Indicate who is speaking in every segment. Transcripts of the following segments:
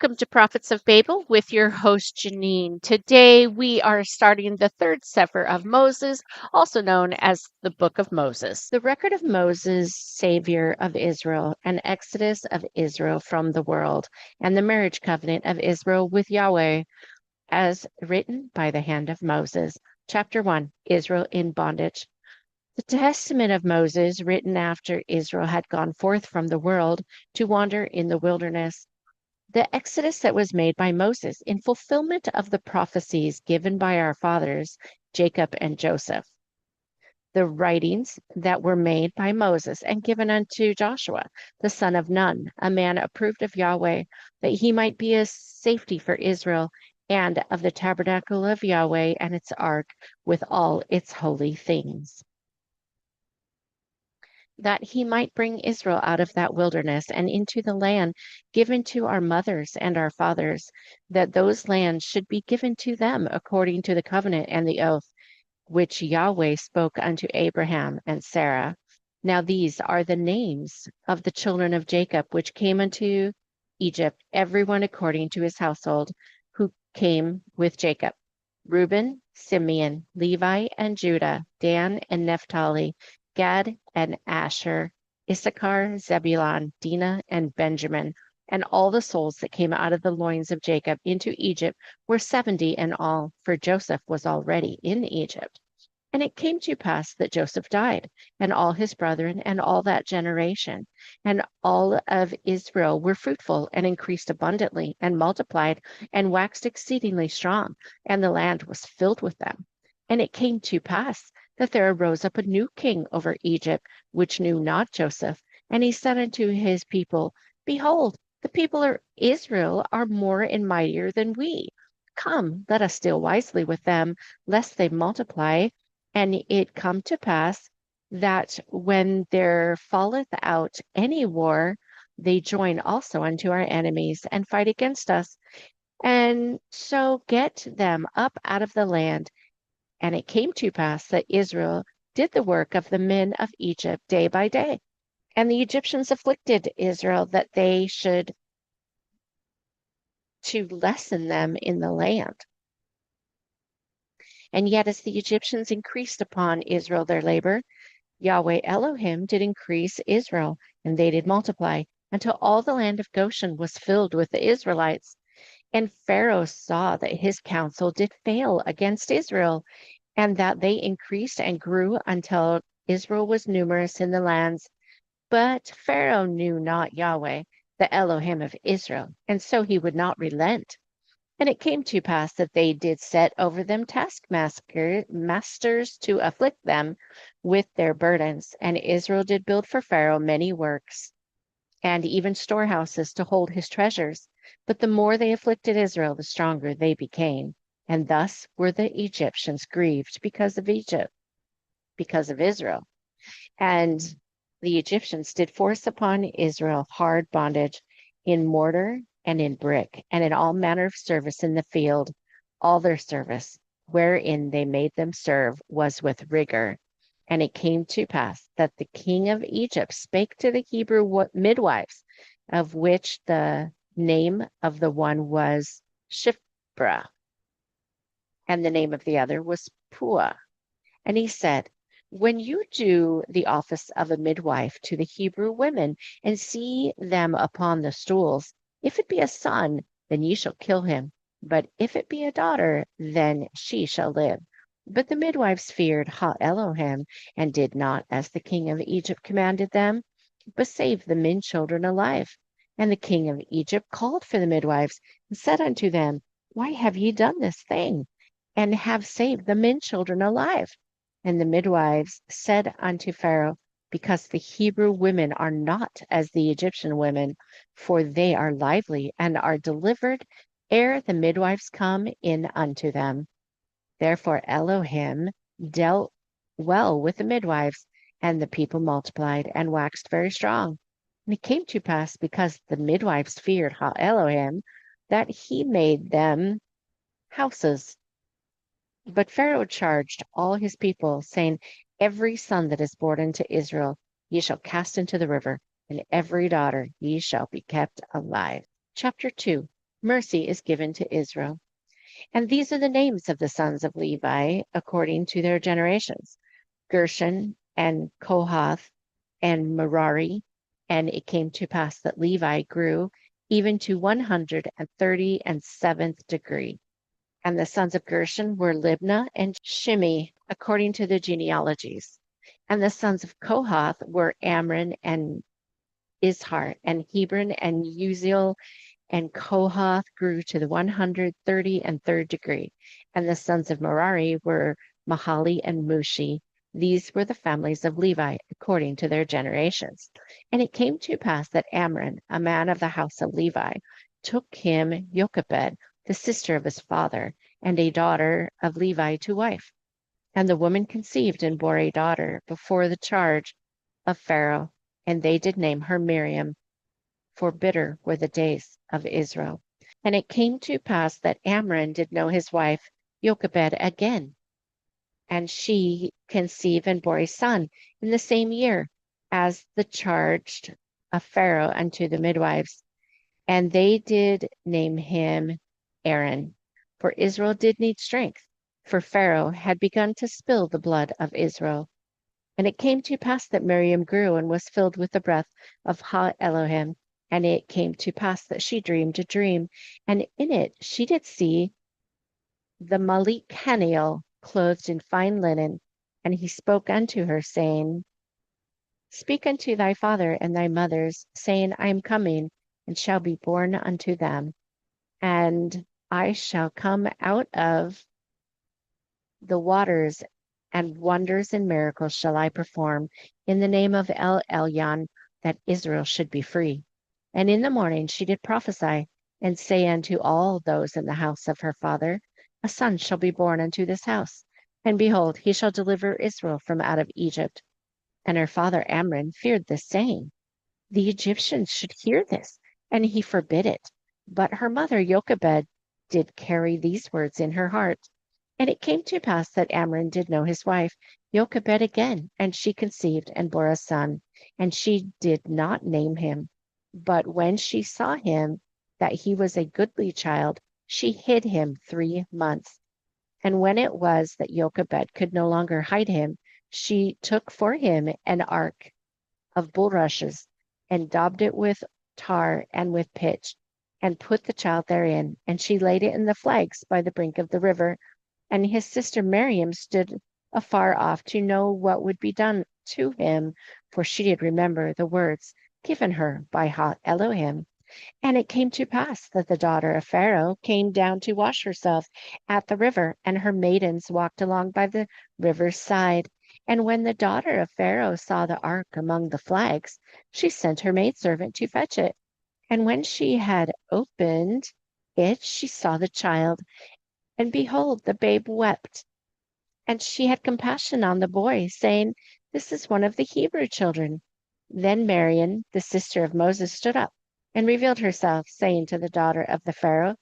Speaker 1: Welcome to Prophets of Babel with your host Janine. Today we are starting the Third Sefer of Moses, also known as the Book of Moses. The record of Moses, Savior of Israel, an exodus of Israel from the world, and the marriage covenant of Israel with Yahweh, as written by the hand of Moses. Chapter 1, Israel in bondage. The Testament of Moses, written after Israel had gone forth from the world to wander in the wilderness. The exodus that was made by Moses in fulfillment of the prophecies given by our fathers, Jacob and Joseph. The writings that were made by Moses and given unto Joshua, the son of Nun, a man approved of Yahweh, that he might be a safety for Israel, and of the tabernacle of Yahweh and its ark with all its holy things, that he might bring Israel out of that wilderness and into the land given to our mothers and our fathers, that those lands should be given to them according to the covenant and the oath which Yahweh spoke unto Abraham and Sarah. Now these are the names of the children of Jacob which came unto Egypt, everyone according to his household, who came with Jacob: Reuben, Simeon, Levi, and Judah, Dan and Naphtali, Gad and Asher, Issachar, Zebulun, Dinah, and Benjamin. And all the souls that came out of the loins of Jacob into Egypt were 70 in all, for Joseph was already in Egypt. And it came to pass that Joseph died, and all his brethren, and all that generation. And all of Israel were fruitful, and increased abundantly, and multiplied, and waxed exceedingly strong, and the land was filled with them. And it came to pass that there arose up a new king over Egypt, which knew not Joseph. And he said unto his people, Behold, the people of Israel are more and mightier than we. Come, let us deal wisely with them, lest they multiply. And it come to pass that when there falleth out any war, they join also unto our enemies and fight against us, and so get them up out of the land. And it came to pass that Israel did the work of the men of Egypt day by day. And the Egyptians afflicted Israel that they should to lessen them in the land. And yet as the Egyptians increased upon Israel their labor, Yahweh Elohim did increase Israel, and they did multiply, until all the land of Goshen was filled with the Israelites. And Pharaoh saw that his counsel did fail against Israel, and that they increased and grew until Israel was numerous in the lands. But Pharaoh knew not Yahweh, the Elohim of Israel, and so he would not relent. And it came to pass that they did set over them taskmasters to afflict them with their burdens. And Israel did build for Pharaoh many works, and even storehouses to hold his treasures. But the more they afflicted Israel, the stronger they became. And thus were the Egyptians grieved because of Egypt, because of Israel. And the Egyptians did force upon Israel hard bondage in mortar and in brick, and in all manner of service in the field. All their service, wherein they made them serve, was with rigor. And it came to pass that the king of Egypt spake to the Hebrew midwives, of which the name of the one was Shiphrah, and the name of the other was Puah. And he said, When you do the office of a midwife to the Hebrew women, and see them upon the stools, if it be a son, then ye shall kill him. But if it be a daughter, then she shall live. But the midwives feared Ha Elohim, and did not as the king of Egypt commanded them, but saved the men children alive. And the king of Egypt called for the midwives, and said unto them, Why have ye done this thing, and have saved the men children alive? And the midwives said unto Pharaoh, Because the Hebrew women are not as the Egyptian women, for they are lively, and are delivered ere the midwives come in unto them. Therefore Elohim dealt well with the midwives, and the people multiplied and waxed very strong. And it came to pass, because the midwives feared Ha Elohim, that he made them houses. But Pharaoh charged all his people, saying, Every son that is born unto Israel ye shall cast into the river, and every daughter ye shall be kept alive. Chapter 2. mercy is given to Israel. And these are the names of the sons of Levi according to their generations: Gershon and Kohath and Merari. And it came to pass that Levi grew even to 137th degree. And the sons of Gershon were Libnah and Shimei, according to the genealogies. And the sons of Kohath were Amram and Izhar, and Hebron and Uziel, and Kohath grew to the 133rd degree. And the sons of Merari were Mahali and Mushi. These were the families of Levi according to their generations. And it came to pass that Amram, a man of the house of Levi, took him Jochebed, the sister of his father, and a daughter of Levi to wife. And the woman conceived and bore a daughter before the charge of Pharaoh, and they did name her Miriam, for bitter were the days of Israel. And it came to pass that Amram did know his wife Jochebed again, and she conceived and bore a son in the same year as the charge of Pharaoh unto the midwives. And they did name him Aaron, for Israel did need strength, for Pharaoh had begun to spill the blood of Israel. And it came to pass that Miriam grew and was filled with the breath of Ha Elohim. And it came to pass that she dreamed a dream, and in it she did see the Malik Haniel clothed in fine linen. And he spoke unto her, saying, Speak unto thy father and thy mothers, saying, I am coming, and shall be born unto them. And I shall come out of the waters, and wonders and miracles shall I perform in the name of El Elyon, that Israel should be free. And in the morning she did prophesy, and say unto all those in the house of her father, A son shall be born unto this house, and behold, he shall deliver Israel from out of Egypt. And her father Amram feared this saying, The Egyptians should hear this, and he forbid it. But her mother Jochebed did carry these words in her heart. And it came to pass that Amram did know his wife Jochebed again, and she conceived and bore a son, and she did not name him. But when she saw him, that he was a goodly child, she hid him 3 months. And when it was that Jochebed could no longer hide him, she took for him an ark of bulrushes, and daubed it with tar and with pitch, and put the child therein. And she laid it in the flags by the brink of the river. And his sister Miriam stood afar off to know what would be done to him, for she did remember the words given her by Ha Elohim. And it came to pass that the daughter of Pharaoh came down to wash herself at the river, and her maidens walked along by the river's side. And when the daughter of Pharaoh saw the ark among the flags, she sent her maidservant to fetch it. And when she had opened it, she saw the child, and behold, the babe wept. And she had compassion on the boy, saying, This is one of the Hebrew children. Then Miriam, the sister of Moses, stood up and revealed herself, saying to the daughter of the Pharaoh,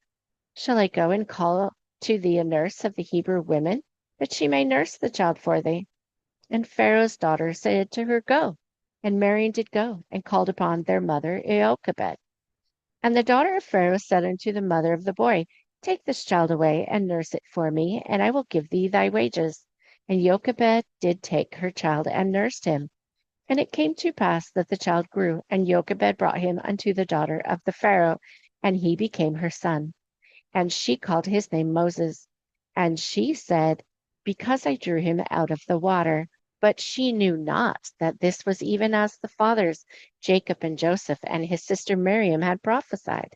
Speaker 1: Shall I go and call to thee a nurse of the Hebrew women, that she may nurse the child for thee? And Pharaoh's daughter said to her, Go. And Miriam did go, and called upon their mother Jochebed. And the daughter of Pharaoh said unto the mother of the boy, Take this child away, and nurse it for me, and I will give thee thy wages. And Jochebed did take her child, and nursed him. And it came to pass that the child grew, and Jochebed brought him unto the daughter of the Pharaoh, and he became her son. And she called his name Moses. And she said, Because I drew him out of the water. But she knew not that this was even as the fathers, Jacob and Joseph, and his sister Miriam had prophesied.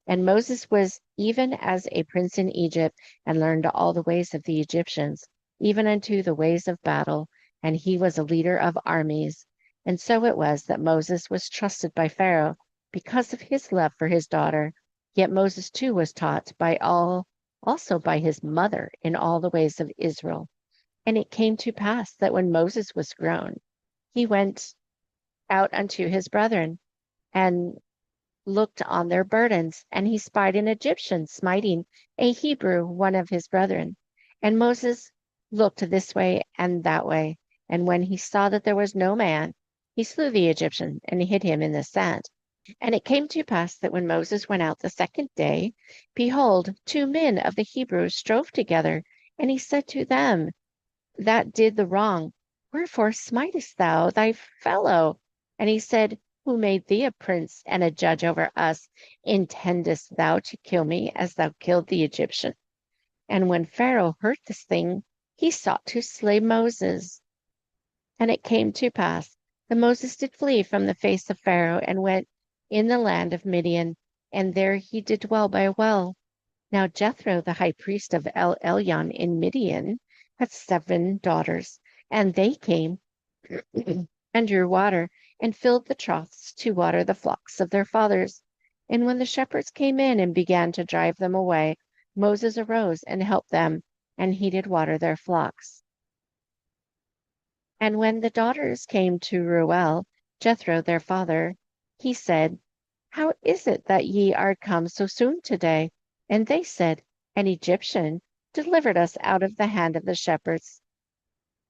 Speaker 1: And Moses was even as a prince in Egypt, and learned all the ways of the Egyptians, even unto the ways of battle, and he was a leader of armies. And so it was that Moses was trusted by Pharaoh because of his love for his daughter. Yet Moses too was taught by all, also by his mother, in all the ways of Israel. And it came to pass that when Moses was grown, he went out unto his brethren, and looked on their burdens, and he spied an Egyptian smiting a Hebrew, one of his brethren. And Moses looked this way and that way, and when he saw that there was no man, he slew the Egyptian and hid him in the sand. And it came to pass that when Moses went out the second day, behold, two men of the Hebrews strove together. And he said to them that did the wrong, wherefore smitest thou thy fellow? And he said, who made thee a prince and a judge over us? Intendest thou to kill me as thou killed the Egyptian? And when Pharaoh heard this thing, he sought to slay Moses. And it came to pass that Moses did flee from the face of Pharaoh and went in the land of Midian, and there he did dwell by a well. Now Jethro, the high priest of Elyon in Midian, had 7 daughters, and they came and drew water and filled the troughs to water the flocks of their fathers. And when the shepherds came in and began to drive them away, Moses arose and helped them, and he did water their flocks. And when the daughters came to Reuel, Jethro their father, he said, how is it that ye are come so soon today? And they said, an Egyptian delivered us out of the hand of the shepherds,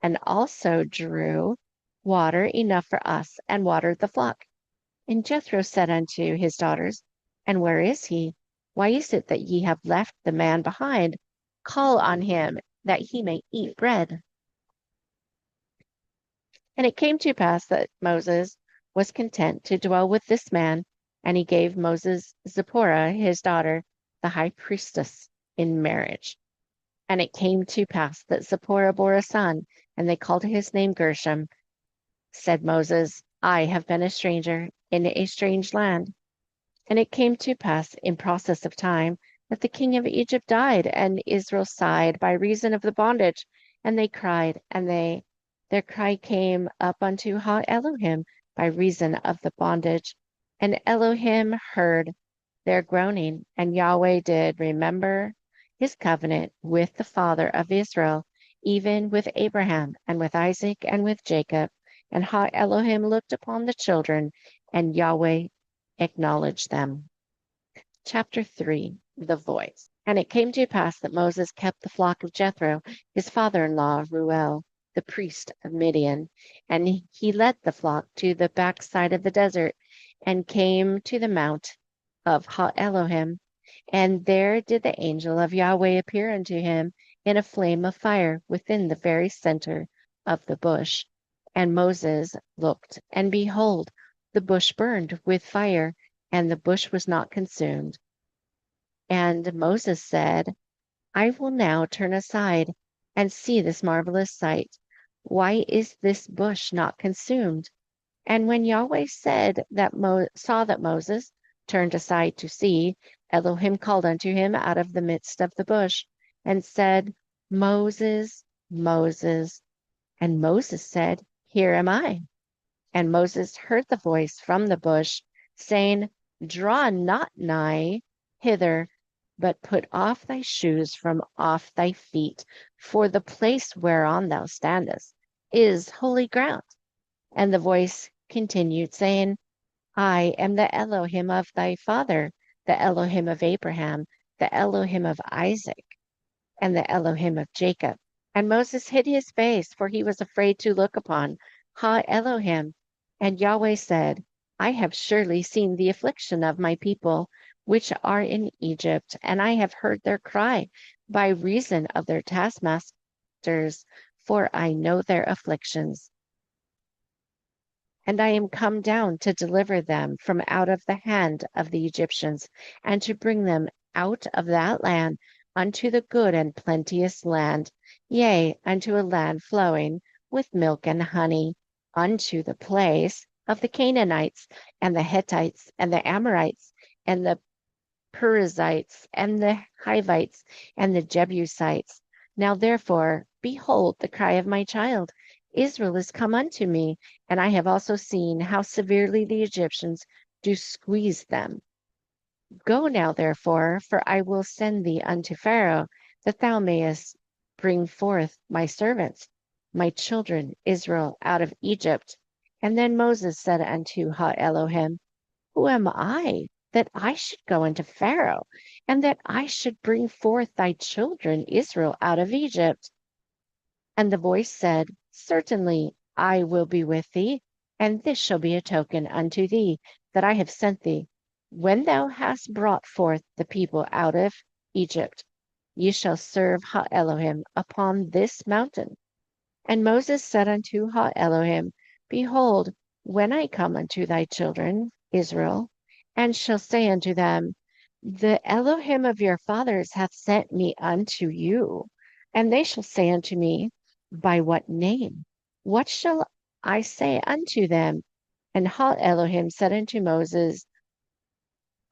Speaker 1: and also drew water enough for us, and watered the flock. And Jethro said unto his daughters, and where is he? Why is it that ye have left the man behind? Call on him, that he may eat bread. And it came to pass that Moses was content to dwell with this man, and he gave Moses Zipporah, his daughter, the high priestess, in marriage. And it came to pass that Zipporah bore a son, and they called his name Gershom. Said Moses, I have been a stranger in a strange land. And it came to pass in process of time that the king of Egypt died, and Israel sighed by reason of the bondage, and they cried, and their cry came up unto Elohim by reason of the bondage. And Elohim heard their groaning, and Yahweh did remember his covenant with the father of Israel, even with Abraham, and with Isaac, and with Jacob. And Elohim looked upon the children, and Yahweh acknowledged them. Chapter 3, The Voice. And it came to pass that Moses kept the flock of Jethro, his father-in-law, Reuel, the priest of Midian, and he led the flock to the backside of the desert, and came to the mount of Elohim. And there did the angel of Yahweh appear unto him in a flame of fire within the very center of the bush. And Moses looked, and behold, the bush burned with fire, and the bush was not consumed. And Moses said, I will now turn aside and see this marvelous sight. Why is this bush not consumed? And when Yahweh said that saw that Moses turned aside to see, Elohim called unto him out of the midst of the bush, and said, Moses, Moses. And Moses said, Here am I. And Moses heard the voice from the bush, saying, Draw not nigh hither, but put off thy shoes from off thy feet, for the place whereon thou standest is holy ground. And the voice continued, saying, I am the Elohim of thy father, the Elohim of Abraham, the Elohim of Isaac, and the Elohim of Jacob. And Moses hid his face, for he was afraid to look upon Elohim. And Yahweh said, I have surely seen the affliction of my people, which are in Egypt, and I have heard their cry by reason of their taskmasters, for I know their afflictions. And I am come down to deliver them from out of the hand of the Egyptians, and to bring them out of that land unto the good and plenteous land, yea, unto a land flowing with milk and honey, unto the place of the Canaanites, and the Hittites, and the Amorites, and the Perizzites, and the Hivites, and the Jebusites. Now therefore, behold the cry of my child. Israel is come unto me, and I have also seen how severely the Egyptians do squeeze them. Go now, therefore, for I will send thee unto Pharaoh, that thou mayest bring forth my servants, my children Israel, out of Egypt. And then Moses said unto Elohim, Who am I, that I should go unto Pharaoh, and that I should bring forth thy children Israel out of Egypt? And the voice said, Certainly I will be with thee, and this shall be a token unto thee, that I have sent thee. When thou hast brought forth the people out of Egypt, ye shall serve Ha Elohim upon this mountain. And Moses said unto Ha Elohim, Behold, when I come unto thy children Israel, and shall say unto them, The Elohim of your fathers hath sent me unto you, and they shall say unto me, By what name? What shall I say unto them? And Ha Elohim said unto Moses,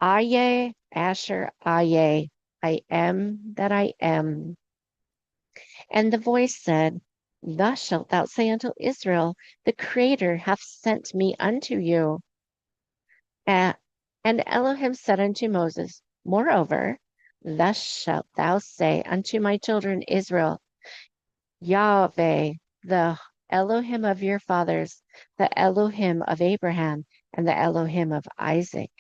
Speaker 1: Aye, Asher, Aye, I am that I am. And the voice said, Thus shalt thou say unto Israel, The Creator hath sent me unto you. And Elohim said unto Moses, Moreover, thus shalt thou say unto my children Israel, Yahweh, the Elohim of your fathers, the Elohim of Abraham, and the Elohim of Isaac,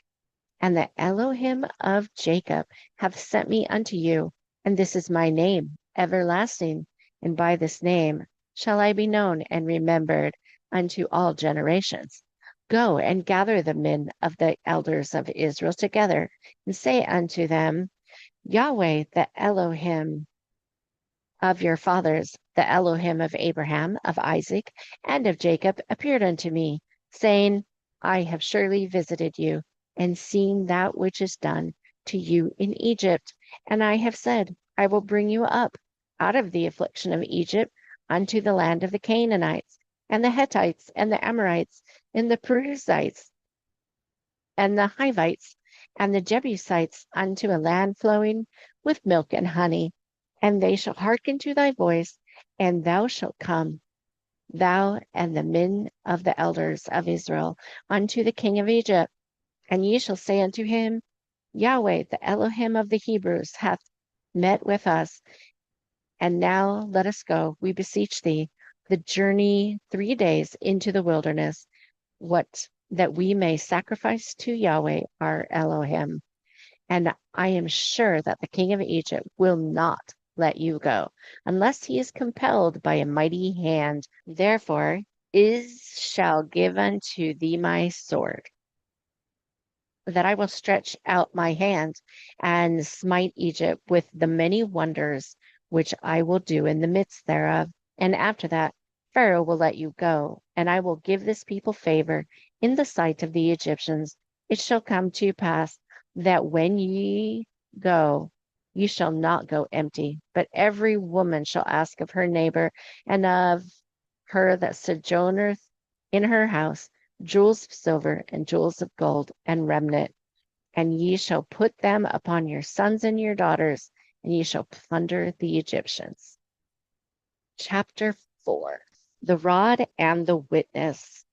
Speaker 1: and the Elohim of Jacob hath sent me unto you, and this is my name, everlasting, and by this name shall I be known and remembered unto all generations. Go and gather the men of the elders of Israel together, and say unto them, Yahweh, the Elohim of your fathers, the Elohim of Abraham, of Isaac, and of Jacob, appeared unto me, saying, I have surely visited you, and seen that which is done to you in Egypt. And I have said, I will bring you up out of the affliction of Egypt unto the land of the Canaanites, and the Hittites, and the Amorites, and the Perizzites, and the Hivites, and the Jebusites, unto a land flowing with milk and honey. And they shall hearken to thy voice, and thou shalt come, thou and the men of the elders of Israel, unto the king of Egypt. And ye shall say unto him, Yahweh, the Elohim of the Hebrews, hath met with us. And now let us go, we beseech thee, the journey 3 days into the wilderness, that we may sacrifice to Yahweh our Elohim. And I am sure that the king of Egypt will not let you go, unless he is compelled by a mighty hand. Therefore shall give unto thee my sword, that I will stretch out my hand and smite Egypt with the many wonders which I will do in the midst thereof. And after that, Pharaoh will let you go, and I will give this people favor in the sight of the Egyptians. It shall come to pass that when ye go, ye shall not go empty, but every woman shall ask of her neighbor and of her that sojourneth in her house jewels of silver and jewels of gold and remnant. And ye shall put them upon your sons and your daughters, and ye shall plunder the Egyptians. Chapter 4. The rod and the witness.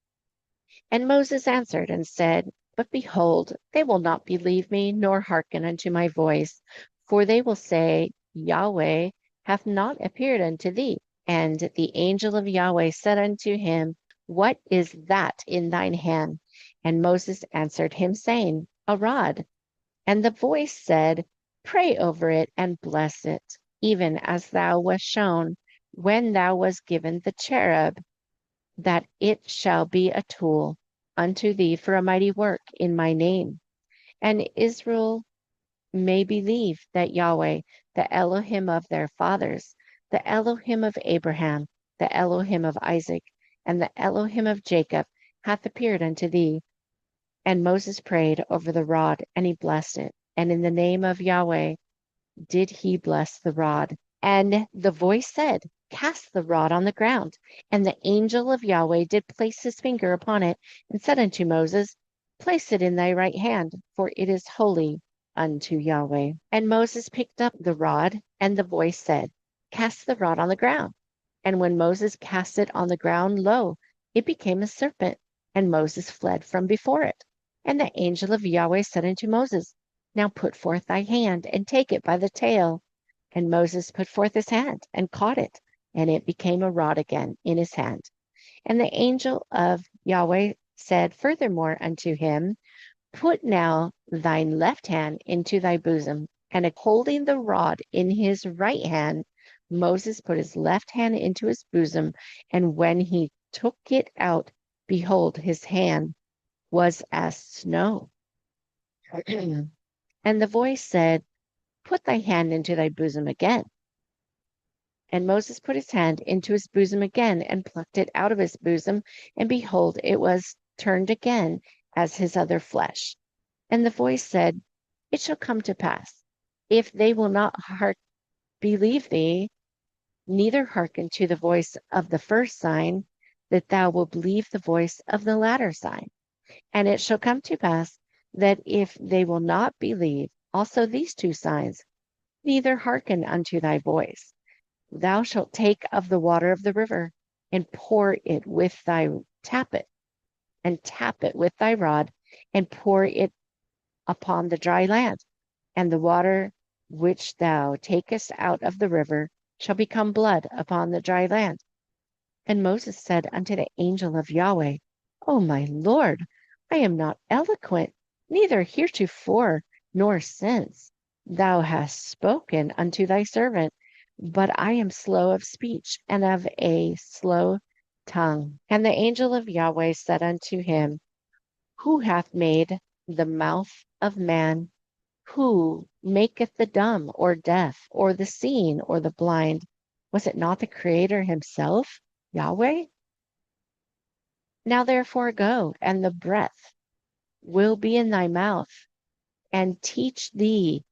Speaker 1: And Moses answered and said, But behold, they will not believe me, nor hearken unto my voice, for they will say, Yahweh hath not appeared unto thee. And the angel of Yahweh said unto him, What is that in thine hand? And Moses answered him, saying, A rod. And the voice said, Pray over it and bless it, even as thou wast shown when thou wast given the cherub, that it shall be a tool unto thee for a mighty work in my name. And Israel may believe that Yahweh, the Elohim of their fathers, the Elohim of Abraham, the Elohim of Isaac, and the Elohim of Jacob, hath appeared unto thee. And Moses prayed over the rod, and he blessed it. And in the name of Yahweh did he bless the rod. And the voice said, Cast the rod on the ground. And the angel of Yahweh did place his finger upon it, and said unto Moses, Place it in thy right hand, for it is holy unto Yahweh. And Moses picked up the rod, and the voice said, Cast the rod on the ground. And when Moses cast it on the ground, lo, it became a serpent, and Moses fled from before it. And the angel of Yahweh said unto Moses, Now put forth thy hand, and take it by the tail. And Moses put forth his hand, and caught it, and it became a rod again in his hand. And the angel of Yahweh said furthermore unto him, Put now thine left hand into thy bosom. And holding the rod in his right hand, Moses put his left hand into his bosom, and when he took it out, behold, his hand was as snow. And the voice said, "Put thy hand into thy bosom again." And Moses put his hand into his bosom again and plucked it out of his bosom, and behold, it was turned again as his other flesh. And the voice said, "It shall come to pass, if they will not believe thee, neither hearken to the voice of the first sign, that thou wilt believe the voice of the latter sign. And it shall come to pass, that if they will not believe also these two signs, neither hearken unto thy voice, thou shalt take of the water of the river, and pour it with thy tap it, and tap it with thy rod, and pour it upon the dry land. And the water which thou takest out of the river shall become blood upon the dry land." And Moses said unto the angel of Yahweh, "O my Lord, I am not eloquent, neither heretofore nor since thou hast spoken unto thy servant, but I am slow of speech and of a slow tongue." And the angel of Yahweh said unto him, "Who hath made the mouth of man? Who maketh the dumb or deaf, or the seeing or the blind? Was it not the Creator himself, Yahweh? Now therefore go, and the breath will be in thy mouth, and teach thee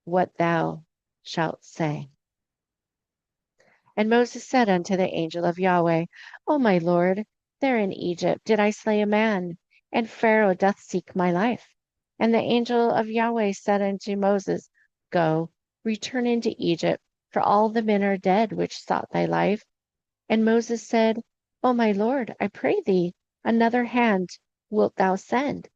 Speaker 1: what thou shalt say." And Moses said unto the angel of Yahweh, "O my Lord, there in Egypt did I slay a man, and Pharaoh doth seek my life." And the angel of Yahweh said unto Moses, "Go, return into Egypt, for all the men are dead which sought thy life." And Moses said, "O my Lord, I pray thee, another hand wilt thou send?"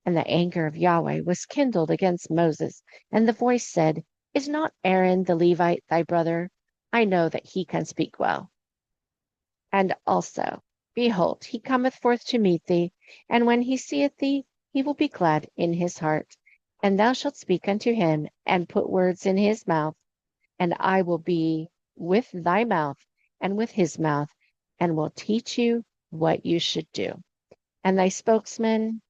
Speaker 1: And the anger of Yahweh was kindled against Moses, and the voice said, "Is not Aaron the Levite thy brother? I know that he can speak well. And also, behold, he cometh forth to meet thee, and when he seeth thee, he will be glad in his heart. And thou shalt speak unto him, and put words in his mouth, and I will be with thy mouth and with his mouth, and will teach you what you should do. And thy spokesman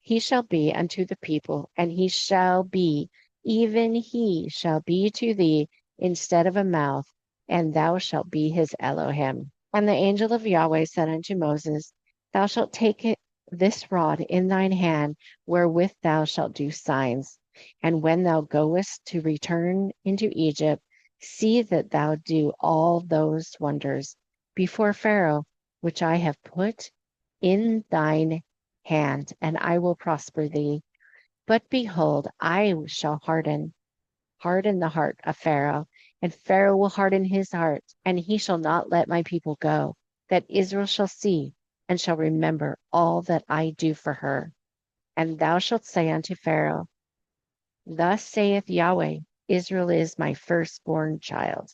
Speaker 1: he shall be unto the people, and he shall be, even he shall be to thee instead of a mouth, and thou shalt be his Elohim." And the angel of Yahweh said unto Moses, "Thou shalt take this rod in thine hand, wherewith thou shalt do signs. And when thou goest to return into Egypt, see that thou do all those wonders before Pharaoh, which I have put in thine hand, and I will prosper thee. But behold, I shall harden the heart of Pharaoh, and Pharaoh will harden his heart, and he shall not let my people go, that Israel shall see and shall remember all that I do for her. And thou shalt say unto Pharaoh, Thus saith Yahweh, Israel is my firstborn child.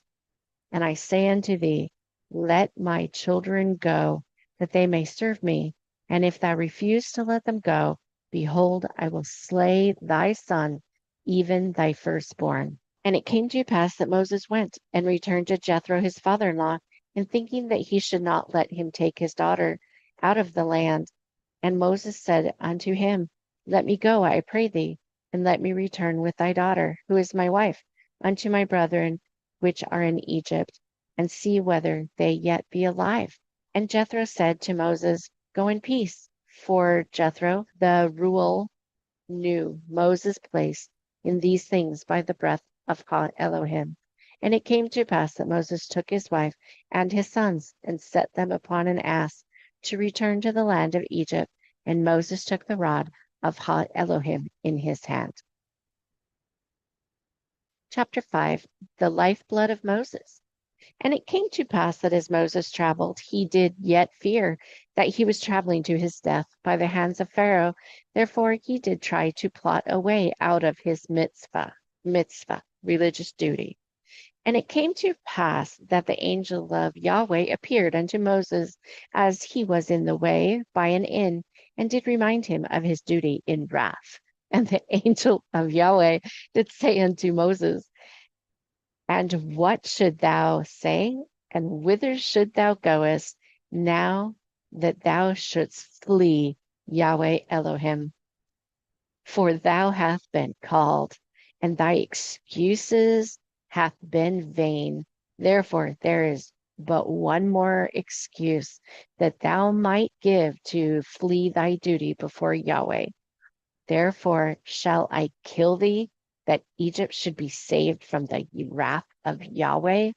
Speaker 1: And I say unto thee, Let my children go, that they may serve me. And if thou refuse to let them go, behold, I will slay thy son, even thy firstborn." And it came to pass that Moses went and returned to Jethro his father-in-law, and thinking that he should not let him take his daughter out of the land. And Moses said unto him, Let me go, I pray thee, and let me return with thy daughter, who is my wife, unto my brethren which are in Egypt, and see whether they yet be alive. And Jethro said to Moses, Go in peace. For Jethro, the Ruel, knew Moses' place in these things by the breath of Elohim. And it came to pass that Moses took his wife and his sons and set them upon an ass to return to the land of Egypt. And Moses took the rod of Elohim in his hand. Chapter 5, the lifeblood of Moses. And it came to pass that as Moses traveled, he did yet fear that he was traveling to his death by the hands of Pharaoh. Therefore he did try to plot a way out of his mitzvah, religious duty. And it came to pass that the angel of Yahweh appeared unto Moses as he was in the way by an inn, and did remind him of his duty in wrath. And the angel of Yahweh did say unto Moses, And what should thou say? And whither should thou goest now that thou shouldst flee Yahweh Elohim, for thou hast been called, and thy excuses hath been vain. Therefore, there is but one more excuse that thou might give to flee thy duty before Yahweh. Therefore shall I kill thee, that Egypt should be saved from the wrath of Yahweh,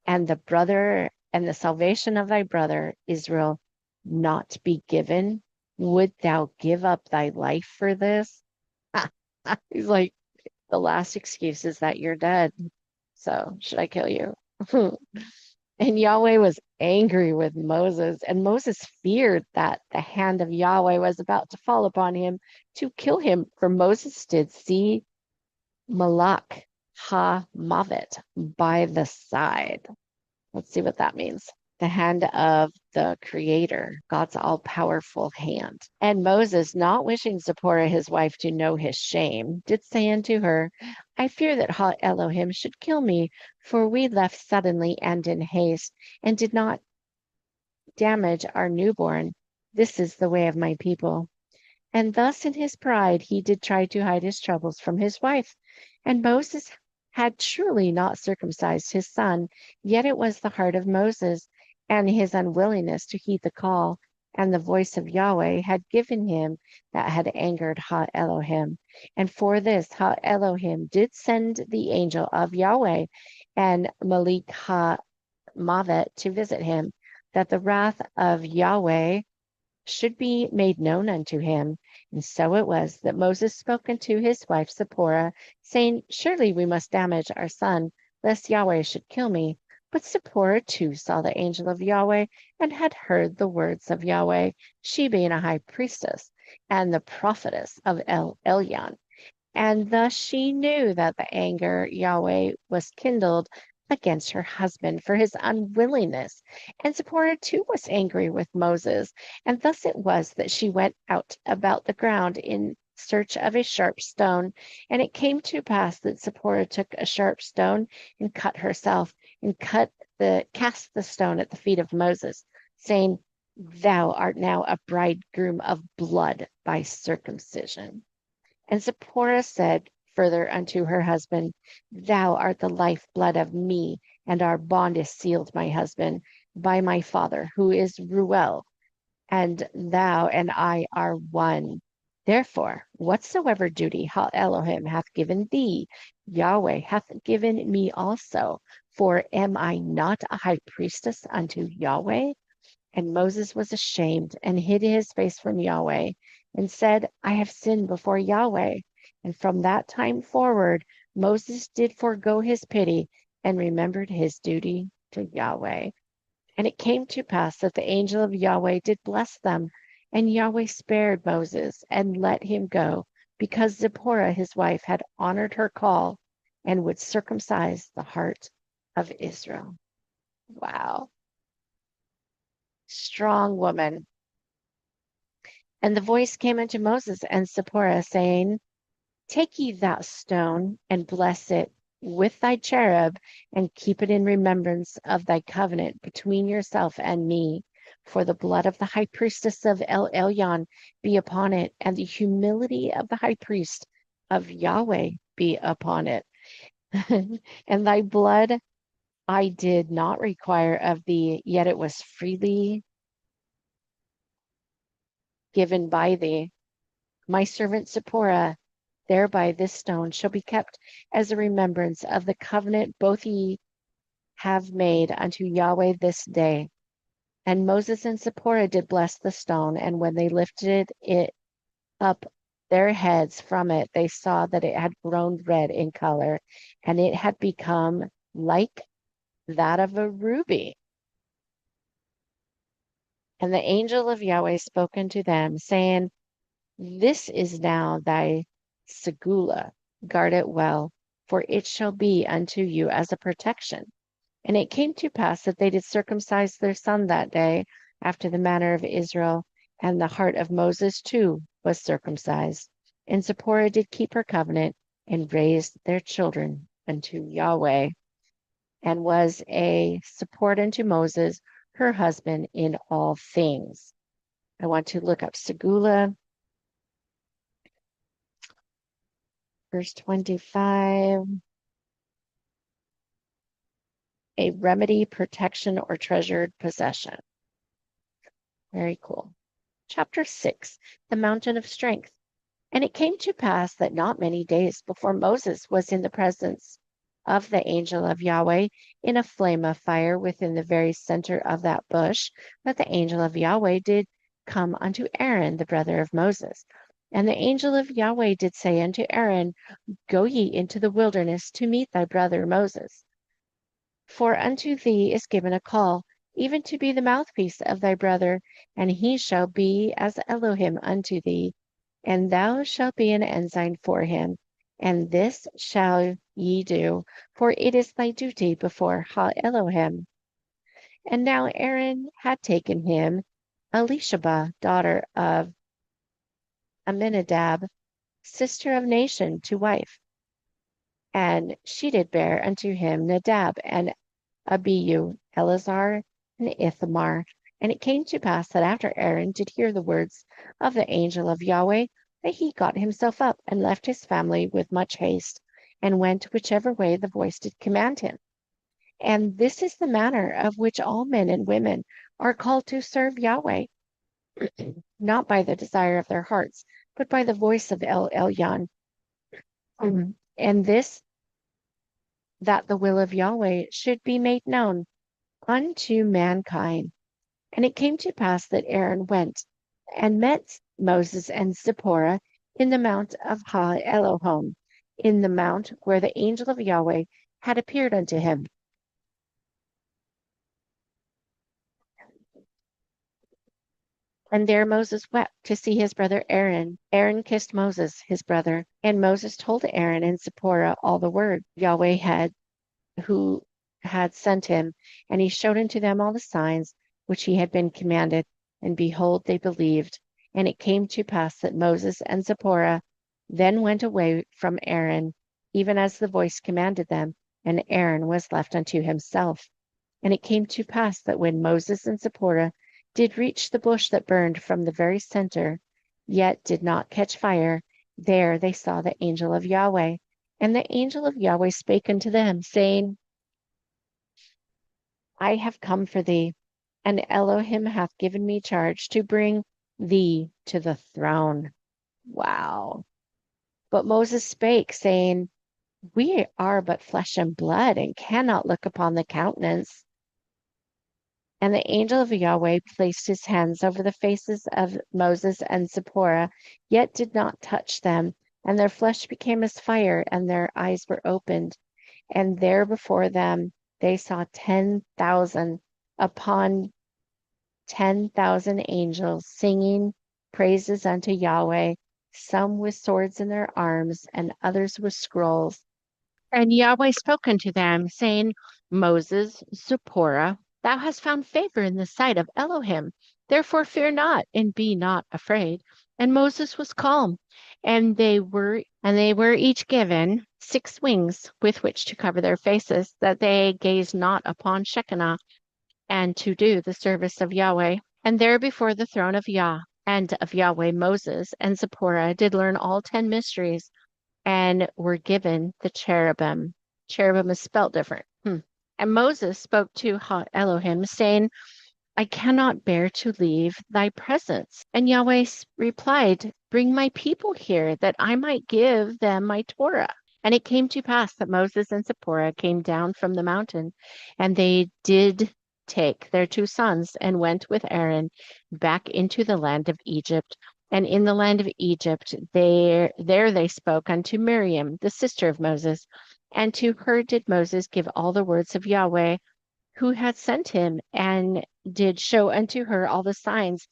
Speaker 1: and the salvation of thy brother Israel not be given. Would thou give up thy life for this? He's like, the last excuse is that you're dead. So should I kill you? And Yahweh was angry with Moses, and Moses feared that the hand of Yahweh was about to fall upon him to kill him. For Moses did see Malach ha-Mavet by the side. Let's see what that means. The hand of the Creator, God's all-powerful hand. And Moses, not wishing Zipporah his wife to know his shame, did say unto her, I fear that Ha Elohim should kill me, for we left suddenly and in haste, and did not damage our newborn. This is the way of my people. And thus in his pride he did try to hide his troubles from his wife. And Moses had truly not circumcised his son, yet it was the heart of Moses and his unwillingness to heed the call and the voice of Yahweh had given him that had angered Ha Elohim. And for this Ha Elohim did send the angel of Yahweh and Malik Ha Mavet to visit him, that the wrath of Yahweh should be made known unto him. And so it was that Moses spoke unto his wife Zipporah, saying, Surely we must damage our son, lest Yahweh should kill me. But Zipporah too saw the angel of Yahweh, and had heard the words of Yahweh, she being a high priestess, and the prophetess of Elyon. And thus she knew that the anger Yahweh was kindled against her husband for his unwillingness. And Zipporah too was angry with Moses. And thus it was that she went out about the ground in search of a sharp stone. And it came to pass that Zipporah took a sharp stone and cut herself, and cast the stone at the feet of Moses, saying, Thou art now a bridegroom of blood by circumcision. And Zipporah said further unto her husband, Thou art the lifeblood of me, and our bond is sealed, my husband, by my father, who is Ruel, and thou and I are one. Therefore, whatsoever duty Ha Elohim hath given thee, Yahweh hath given me also. For am I not a high priestess unto Yahweh? And Moses was ashamed and hid his face from Yahweh and said, I have sinned before Yahweh. And from that time forward, Moses did forego his pity and remembered his duty to Yahweh. And it came to pass that the angel of Yahweh did bless them, and Yahweh spared Moses and let him go, because Zipporah his wife had honored her call and would circumcise the heart of Israel. Wow. Strong woman. And the voice came unto Moses and Zipporah, saying, Take ye that stone and bless it with thy cherub, and keep it in remembrance of thy covenant between yourself and me. For the blood of the high priestess of Elyon be upon it, and the humility of the high priest of Yahweh be upon it. And thy blood I did not require of thee, yet it was freely given by thee. My servant Zipporah, thereby this stone shall be kept as a remembrance of the covenant both ye have made unto Yahweh this day. And Moses and Zipporah did bless the stone, and when they lifted it up their heads from it, they saw that it had grown red in color, and it had become like that of a ruby. And the angel of Yahweh spoke unto them, saying, This is now thy segula, guard it well, for it shall be unto you as a protection. And it came to pass that they did circumcise their son that day, after the manner of Israel, and the heart of Moses too was circumcised. And Zipporah did keep her covenant, and raised their children unto Yahweh, and was a support unto Moses, her husband, in all things. I want to look up segula. Verse 25. A remedy, protection, or treasured possession. Very cool. Chapter 6, the mountain of strength. And it came to pass that not many days before Moses was in the presence of the angel of Yahweh in a flame of fire within the very center of that bush, that the angel of Yahweh did come unto Aaron, the brother of Moses. And the angel of Yahweh did say unto Aaron, Go ye into the wilderness to meet thy brother Moses. For unto thee is given a call, even to be the mouthpiece of thy brother, and he shall be as Elohim unto thee, and thou shalt be an ensign for him. And this shall ye do, for it is thy duty before Ha Elohim. And now Aaron had taken him Elisheba, daughter of Amminadab, sister of Nashon, to wife. And she did bear unto him Nadab and Abihu, Eleazar, and Ithamar. And it came to pass that after Aaron did hear the words of the angel of Yahweh, that he got himself up and left his family with much haste, and went whichever way the voice did command him. And this is the manner of which all men and women are called to serve Yahweh, not by the desire of their hearts, but by the voice of El Elyon. And this, that the will of Yahweh should be made known unto mankind. And it came to pass that Aaron went and met Moses and Zipporah in the mount of Ha Elohim, in the mount where the angel of Yahweh had appeared unto him. And there Moses wept to see his brother Aaron. Aaron kissed Moses, his brother, and Moses told Aaron and Zipporah all the word Yahweh who had sent him, and he showed unto them all the signs which he had been commanded. And behold, they believed. And it came to pass that Moses and Zipporah then went away from Aaron, even as the voice commanded them, and Aaron was left unto himself. And it came to pass that when Moses and Zipporah did reach the bush that burned from the very center, yet did not catch fire, there they saw the angel of Yahweh. And the angel of Yahweh spake unto them, saying, I have come for thee, and Elohim hath given me charge to bring thee to the throne. Wow. But Moses spake, saying, We are but flesh and blood, and cannot look upon the countenance. And the angel of Yahweh placed his hands over the faces of Moses and Zipporah, yet did not touch them. And their flesh became as fire, and their eyes were opened. And there before them they saw 10,000 upon 10,000 angels singing praises unto Yahweh, some with swords in their arms, and others with scrolls. And Yahweh spoke unto them, saying, Moses, Zipporah, thou hast found favor in the sight of Elohim. Therefore fear not, and be not afraid. And Moses was calm, and they were each given 6 wings with which to cover their faces, that they gaze not upon Shekinah, and to do the service of Yahweh. And there before the throne of Yah and of Yahweh Moses and Zipporah did learn all 10 mysteries, and were given the cherubim. Cherubim is spelled different. And Moses spoke to Ha Elohim, saying, I cannot bear to leave thy presence. And Yahweh replied, Bring my people here, that I might give them my Torah. And it came to pass that Moses and Zipporah came down from the mountain, and they did take their 2 sons and went with Aaron back into the land of Egypt. And in the land of Egypt, there they spoke unto Miriam, the sister of Moses. And to her did Moses give all the words of Yahweh, who had sent him, and did show unto her all the signs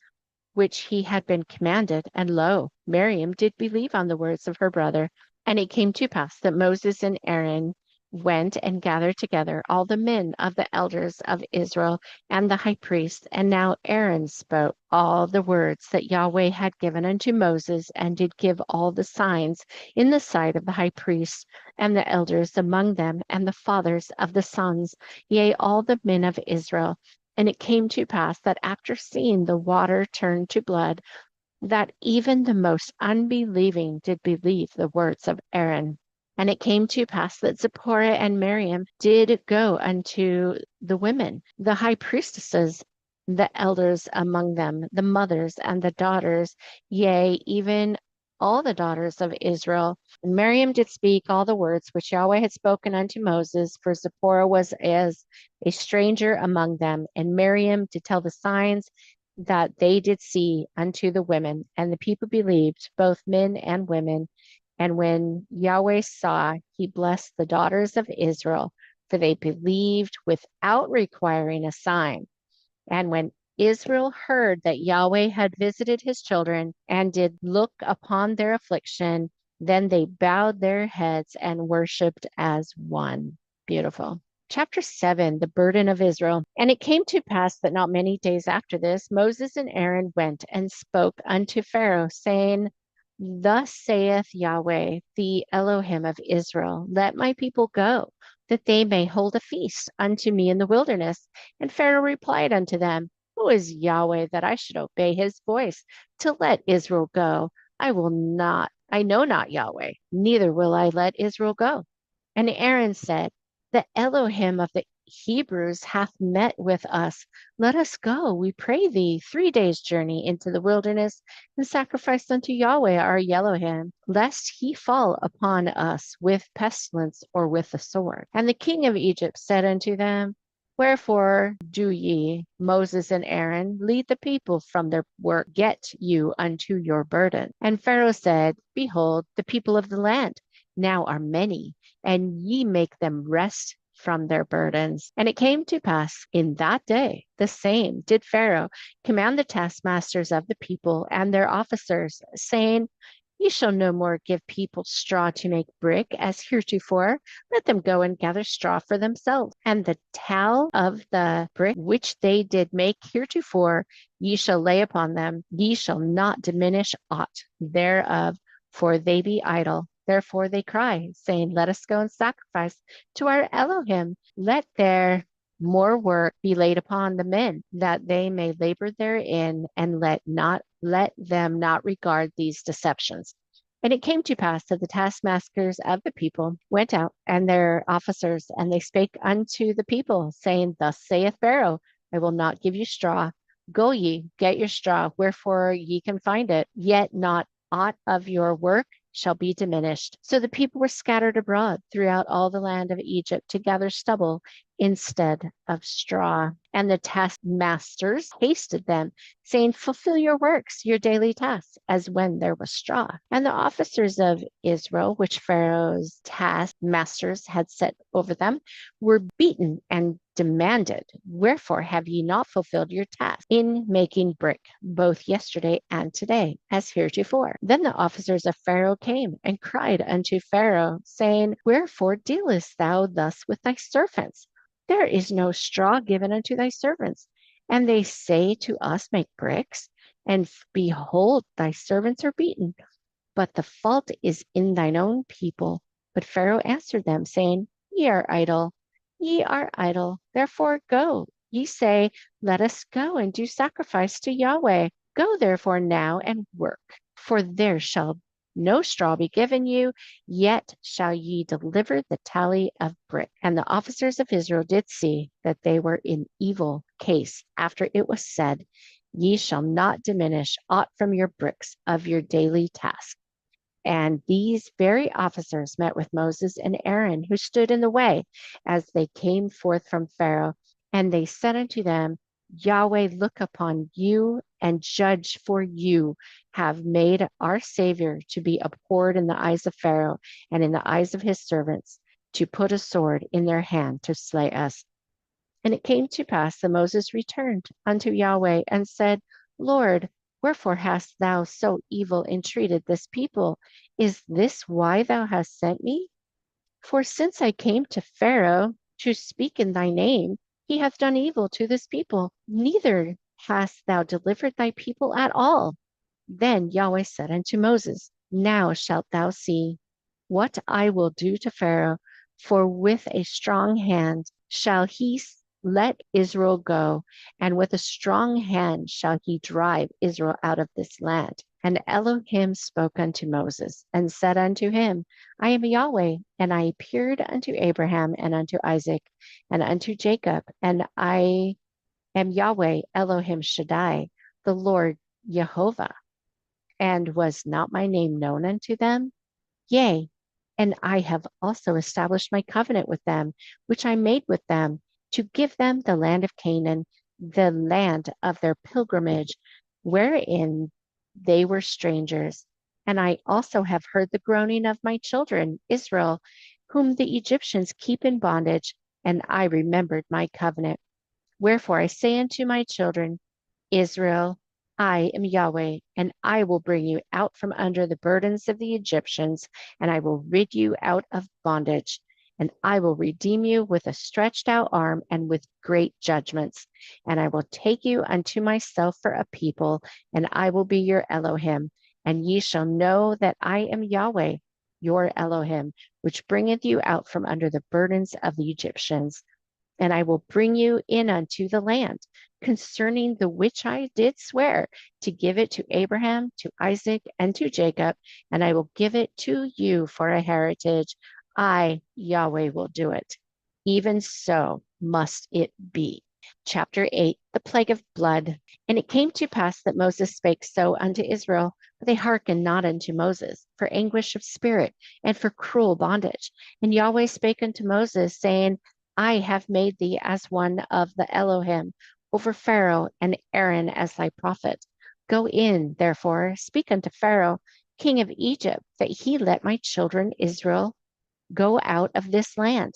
Speaker 1: which he had been commanded. And lo, Miriam did believe on the words of her brother. And it came to pass that Moses and Aaron went and gathered together all the men of the elders of Israel and the high priest. And now Aaron spoke all the words that Yahweh had given unto Moses, and did give all the signs in the sight of the high priest and the elders among them, and the fathers of the sons, yea, all the men of Israel. And it came to pass that after seeing the water turn to blood, that even the most unbelieving did believe the words of Aaron. And it came to pass that Zipporah and Miriam did go unto the women, the high priestesses, the elders among them, the mothers and the daughters, yea, even all the daughters of Israel. And Miriam did speak all the words which Yahweh had spoken unto Moses, for Zipporah was as a stranger among them. And Miriam did tell the signs that they did see unto the women, and the people believed, both men and women. And when Yahweh saw, he blessed the daughters of Israel, for they believed without requiring a sign. And when Israel heard that Yahweh had visited his children and did look upon their affliction, then they bowed their heads and worshiped as one. Beautiful. Chapter 7, the burden of Israel. And it came to pass that not many days after this, Moses and Aaron went and spoke unto Pharaoh, saying, Thus saith Yahweh, the Elohim of Israel, let my people go, that they may hold a feast unto me in the wilderness. And Pharaoh replied unto them, Who is Yahweh that I should obey his voice to let Israel go? I know not Yahweh, neither will I let Israel go. And Aaron said, The Elohim of the Hebrews hath met with us. Let us go, we pray thee, 3 days' journey into the wilderness, and sacrifice unto Yahweh our Elohim, lest he fall upon us with pestilence or with the sword. And the king of Egypt said unto them, Wherefore do ye, Moses and Aaron, lead the people from their work, get you unto your burden? And Pharaoh said, Behold, the people of the land now are many, and ye make them rest from their burdens. And it came to pass in that day, the same did Pharaoh command the taskmasters of the people and their officers, saying, Ye shall no more give people straw to make brick as heretofore. Let them go and gather straw for themselves. And the towel of the brick which they did make heretofore, ye shall lay upon them. Ye shall not diminish aught thereof, for they be idle. Therefore they cry, saying, Let us go and sacrifice to our Elohim. Let their more work be laid upon the men, that they may labor therein, and let them not regard these deceptions. And it came to pass that the taskmasters of the people went out, and their officers, and they spake unto the people, saying, Thus saith Pharaoh, I will not give you straw. Go ye, get your straw, wherefore ye can find it, yet not aught of your work shall be diminished. So the people were scattered abroad throughout all the land of Egypt to gather stubble instead of straw. And the taskmasters hasted them, saying, Fulfill your works, your daily tasks, as when there was straw. And the officers of Israel, which Pharaoh's taskmasters had set over them, were beaten and demanded, Wherefore have ye not fulfilled your task in making brick, both yesterday and today, as heretofore? Then the officers of Pharaoh came and cried unto Pharaoh, saying, Wherefore dealest thou thus with thy servants? There is no straw given unto thy servants. And they say to us, Make bricks, and behold, thy servants are beaten. But the fault is in thine own people. But Pharaoh answered them, saying, Ye are idle. Ye are idle. Therefore go. Ye say, Let us go and do sacrifice to Yahweh. Go therefore now and work, for there shall no straw be given you, yet shall ye deliver the tally of brick. And the officers of Israel did see that they were in evil case after it was said, Ye shall not diminish aught from your bricks of your daily task. And these very officers met with Moses and Aaron, who stood in the way as they came forth from Pharaoh. And they said unto them, Yahweh look upon you and judge, for you have made our Savior to be abhorred in the eyes of Pharaoh and in the eyes of his servants, to put a sword in their hand to slay us. And it came to pass that Moses returned unto Yahweh and said, Lord, wherefore hast thou so evil entreated this people? Is this why thou hast sent me? For since I came to Pharaoh to speak in thy name, he hath done evil to this people, neither hast thou delivered thy people at all. Then Yahweh said unto Moses, Now shalt thou see what I will do to Pharaoh, for with a strong hand shall he let Israel go, and with a strong hand shall he drive Israel out of this land. And Elohim spoke unto Moses, and said unto him, I am Yahweh, and I appeared unto Abraham, and unto Isaac, and unto Jacob, and I am Yahweh Elohim Shaddai, the Lord Jehovah. And was not my name known unto them? Yea, and I have also established my covenant with them, which I made with them, to give them the land of Canaan, the land of their pilgrimage, wherein they were strangers. And I also have heard the groaning of my children, Israel, whom the Egyptians keep in bondage, and I remembered my covenant. Wherefore I say unto my children, Israel, I am Yahweh, and I will bring you out from under the burdens of the Egyptians, and I will rid you out of bondage, and I will redeem you with a stretched out arm and with great judgments. And I will take you unto myself for a people, and I will be your Elohim, and ye shall know that I am Yahweh, your Elohim, which bringeth you out from under the burdens of the Egyptians. And I will bring you in unto the land, concerning the which I did swear to give it to Abraham, to Isaac, and to Jacob, and I will give it to you for a heritage. I, Yahweh, will do it. Even so must it be. Chapter 8, the plague of blood. And it came to pass that Moses spake so unto Israel, but they hearkened not unto Moses, for anguish of spirit, and for cruel bondage. And Yahweh spake unto Moses, saying, I have made thee as one of the Elohim over Pharaoh, and Aaron as thy prophet. Go in, therefore, speak unto Pharaoh, king of Egypt, that he let my children Israel go out of this land.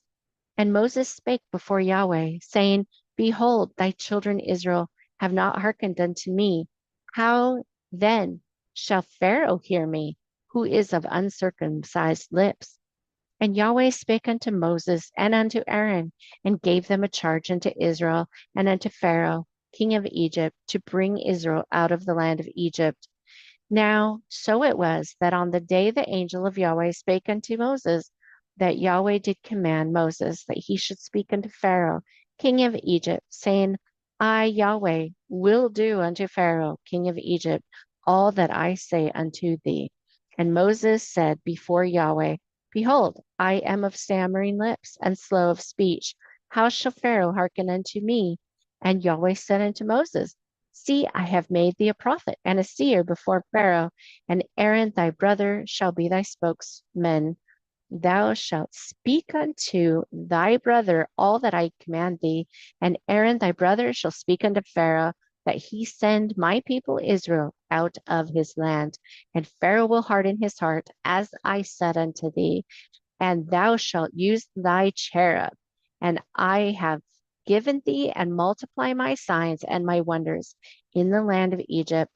Speaker 1: And Moses spake before Yahweh, saying, Behold, thy children Israel have not hearkened unto me. How then shall Pharaoh hear me, who is of uncircumcised lips? And Yahweh spake unto Moses and unto Aaron, and gave them a charge unto Israel and unto Pharaoh, king of Egypt, to bring Israel out of the land of Egypt. Now, so it was that on the day the angel of Yahweh spake unto Moses, that Yahweh did command Moses that he should speak unto Pharaoh, king of Egypt, saying, I, Yahweh, will do unto Pharaoh, king of Egypt, all that I say unto thee. And Moses said before Yahweh, Behold, I am of stammering lips and slow of speech. How shall Pharaoh hearken unto me? And Yahweh said unto Moses, See, I have made thee a prophet and a seer before Pharaoh, and Aaron thy brother shall be thy spokesman. Thou shalt speak unto thy brother all that I command thee, and Aaron thy brother shall speak unto Pharaoh, that he send my people Israel out of his land. And Pharaoh will harden his heart, as I said unto thee, and thou shalt use thy cherub. And I have given thee and multiply my signs and my wonders in the land of Egypt,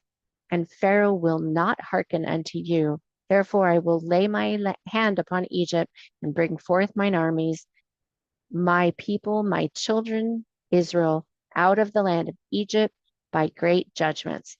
Speaker 1: and Pharaoh will not hearken unto you. Therefore I will lay my hand upon Egypt and bring forth mine armies, my people, my children, Israel, out of the land of Egypt by great judgments.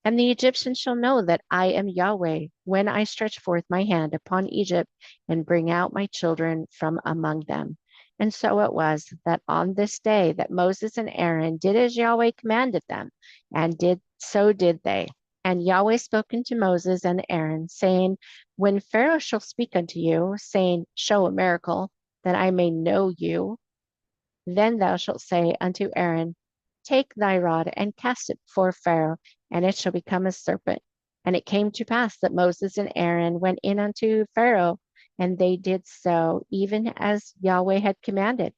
Speaker 1: And the Egyptians shall know that I am Yahweh when I stretch forth my hand upon Egypt and bring out my children from among them. And so it was that on this day that Moses and Aaron did as Yahweh commanded them, and so did they. And Yahweh spoke unto Moses and Aaron, saying, When Pharaoh shall speak unto you, saying, Show a miracle, that I may know you, then thou shalt say unto Aaron, Take thy rod and cast it before Pharaoh, and it shall become a serpent. And it came to pass that Moses and Aaron went in unto Pharaoh, and they did so, even as Yahweh had commanded.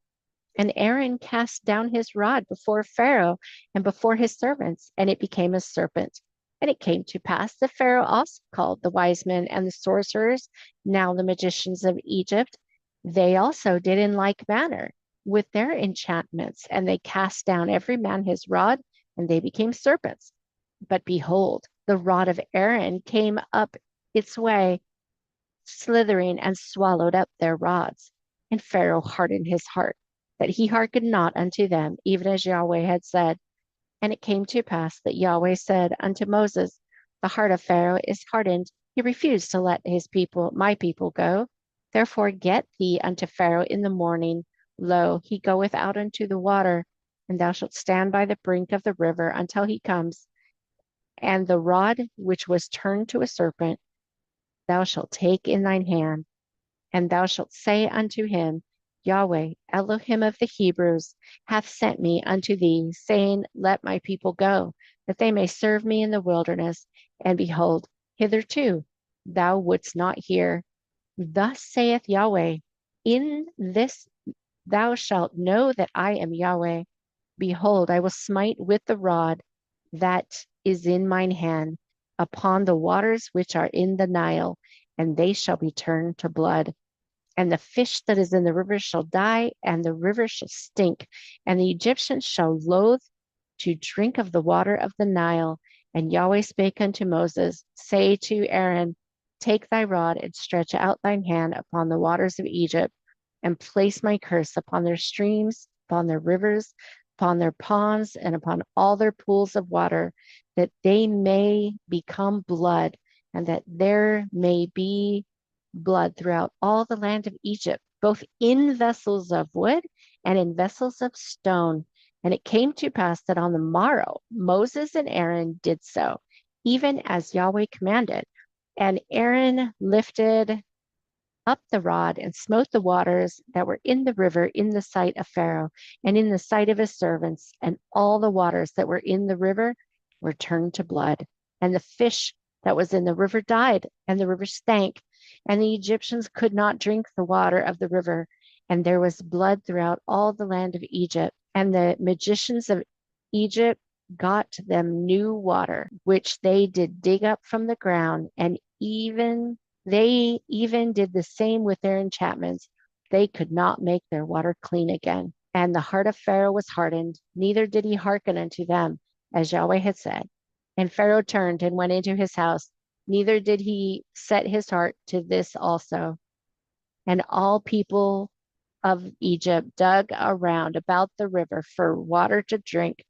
Speaker 1: And Aaron cast down his rod before Pharaoh and before his servants, and it became a serpent. And it came to pass that Pharaoh also called the wise men and the sorcerers, now the magicians of Egypt. They also did in like manner with their enchantments, and they cast down every man his rod, and they became serpents. But behold, the rod of Aaron came up its way, slithering, and swallowed up their rods. And Pharaoh hardened his heart, that he hearkened not unto them, even as Yahweh had said. And it came to pass that Yahweh said unto Moses, The heart of Pharaoh is hardened. He refused to let his people, my people, go. Therefore get thee unto Pharaoh in the morning Lo, he goeth out unto the water, and thou shalt stand by the brink of the river until he comes. And the rod which was turned to a serpent thou shalt take in thine hand, and thou shalt say unto him, Yahweh, Elohim of the Hebrews, hath sent me unto thee, saying, Let my people go, that they may serve me in the wilderness. And behold, hitherto thou wouldst not hear. Thus saith Yahweh, In this thou shalt know that I am Yahweh. Behold, I will smite with the rod that is in mine hand upon the waters which are in the Nile, and they shall be turned to blood. And the fish that is in the river shall die, and the river shall stink, and the Egyptians shall loathe to drink of the water of the Nile. And Yahweh spake unto Moses, Say to Aaron, Take thy rod and stretch out thine hand upon the waters of Egypt, and place my curse upon their streams, upon their rivers, upon their ponds, and upon all their pools of water, that they may become blood, and that there may be blood throughout all the land of Egypt, both in vessels of wood and in vessels of stone. And it came to pass that on the morrow Moses and Aaron did so, even as Yahweh commanded. And Aaron lifted up the rod and smote the waters that were in the river in the sight of Pharaoh and in the sight of his servants, and all the waters that were in the river were turned to blood. And the fish that was in the river died, and the river stank, and the Egyptians could not drink the water of the river. And there was blood throughout all the land of Egypt. And the magicians of Egypt got them new water, which they did dig up from the ground, and they even did the same with their enchantments. They could not make their water clean again. And the heart of Pharaoh was hardened, neither did he hearken unto them, as Yahweh had said. And Pharaoh turned and went into his house, neither did he set his heart to this also. And all people of Egypt dug around about the river for water to drink,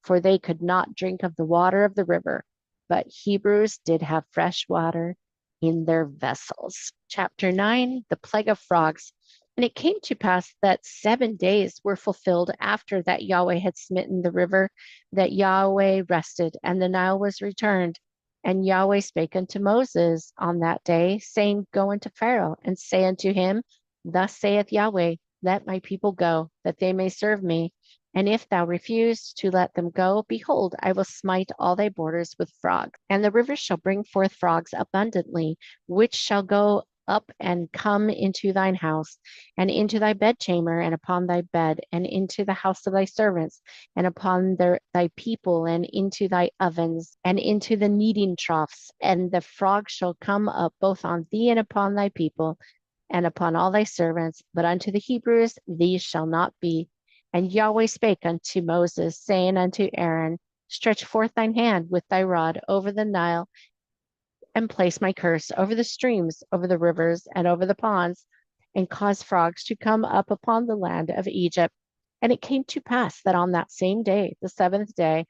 Speaker 1: for they could not drink of the water of the river. But Hebrews did have fresh water in their vessels. Chapter 9, the plague of frogs. And it came to pass that 7 days were fulfilled after that Yahweh had smitten the river, that Yahweh rested, and the Nile was returned. And Yahweh spake unto Moses on that day, saying, Go unto Pharaoh, and say unto him, Thus saith Yahweh, Let my people go, that they may serve me. And if thou refuse to let them go, behold, I will smite all thy borders with frogs. And the rivers shall bring forth frogs abundantly, which shall go up and come into thine house, and into thy bedchamber, and upon thy bed, and into the house of thy servants, and upon thy people, and into thy ovens, and into the kneading troughs. And the frogs shall come up both on thee and upon thy people, and upon all thy servants. But unto the Hebrews these shall not be. And Yahweh spake unto Moses, saying unto Aaron, Stretch forth thine hand with thy rod over the Nile, and place my curse over the streams, over the rivers, and over the ponds, and cause frogs to come up upon the land of Egypt. And it came to pass that on that same day, the 7th day,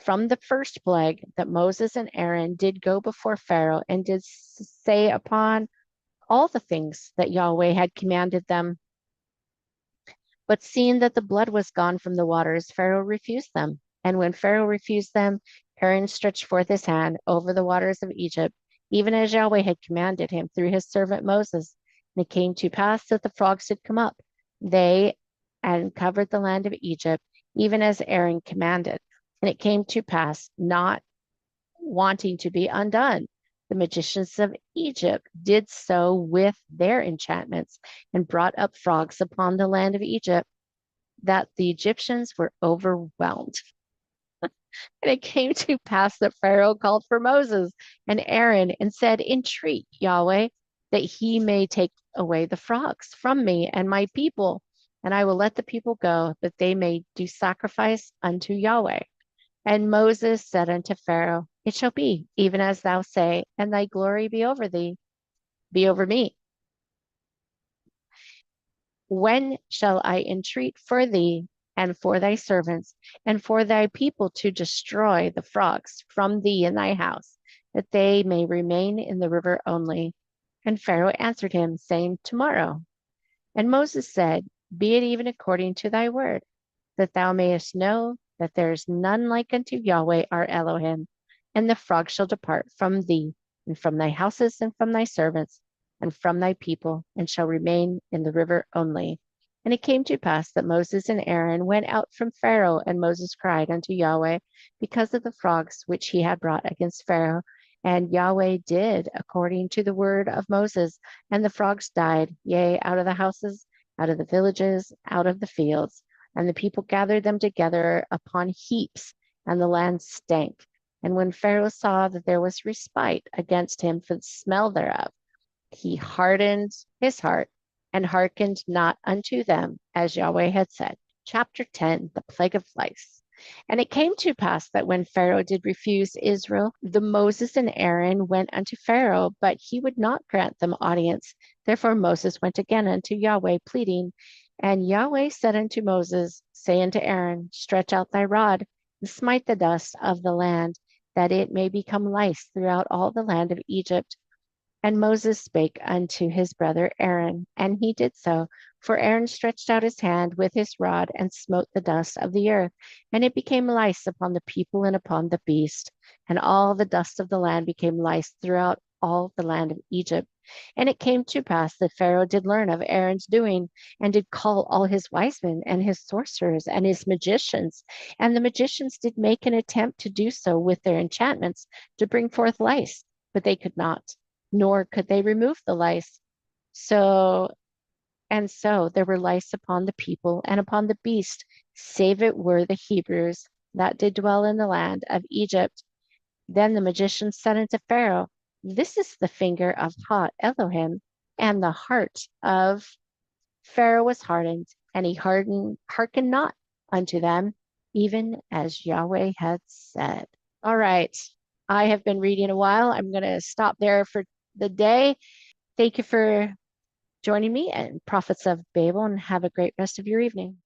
Speaker 1: from the first plague, that Moses and Aaron did go before Pharaoh, and did say upon all the things that Yahweh had commanded them. But seeing that the blood was gone from the waters, Pharaoh refused them. And when Pharaoh refused them, Aaron stretched forth his hand over the waters of Egypt, even as Yahweh had commanded him through his servant Moses. And it came to pass that the frogs did come up, they and covered the land of Egypt, even as Aaron commanded. And it came to pass, not wanting to be undone, the magicians of Egypt did so with their enchantments, and brought up frogs upon the land of Egypt, that the Egyptians were overwhelmed. And it came to pass that Pharaoh called for Moses and Aaron and said, Entreat Yahweh that he may take away the frogs from me and my people, and I will let the people go, that they may do sacrifice unto Yahweh. And Moses said unto Pharaoh, It shall be even as thou say, and thy glory be over thee, be over me. When shall I entreat for thee and for thy servants and for thy people to destroy the frogs from thee in thy house, that they may remain in the river only? And Pharaoh answered him, saying, Tomorrow. And Moses said, be it even according to thy word, that thou mayest know that there is none like unto Yahweh our Elohim, and the frog shall depart from thee, and from thy houses, and from thy servants, and from thy people, and shall remain in the river only. And it came to pass that Moses and Aaron went out from Pharaoh, and Moses cried unto Yahweh because of the frogs which he had brought against Pharaoh. And Yahweh did according to the word of Moses, and the frogs died, yea, out of the houses, out of the villages, out of the fields. And the people gathered them together upon heaps, and the land stank. And when Pharaoh saw that there was respite against him for the smell thereof, he hardened his heart and hearkened not unto them, as Yahweh had said. Chapter 10, the plague of lice. And it came to pass that when Pharaoh did refuse Israel, the Moses and Aaron went unto Pharaoh, but he would not grant them audience. Therefore Moses went again unto Yahweh, pleading. And Yahweh said unto Moses, say unto Aaron, stretch out thy rod, and smite the dust of the land, that it may become lice throughout all the land of Egypt. And Moses spake unto his brother Aaron, and he did so. For Aaron stretched out his hand with his rod and smote the dust of the earth, and it became lice upon the people and upon the beast. And all the dust of the land became lice throughout all the land of Egypt. And it came to pass that Pharaoh did learn of Aaron's doing, and did call all his wise men, and his sorcerers, and his magicians. And the magicians did make an attempt to do so with their enchantments, to bring forth lice, but they could not, nor could they remove the lice. So there were lice upon the people and upon the beast, save it were the Hebrews that did dwell in the land of Egypt. Then the magician said unto Pharaoh, this is the finger of Ha Elohim. And the heart of Pharaoh was hardened, and he hearkened not unto them, even as Yahweh had said. All right. I have been reading a while. I'm going to stop there for the day. Thank you for joining me and Prophets of Babel, and have a great rest of your evening.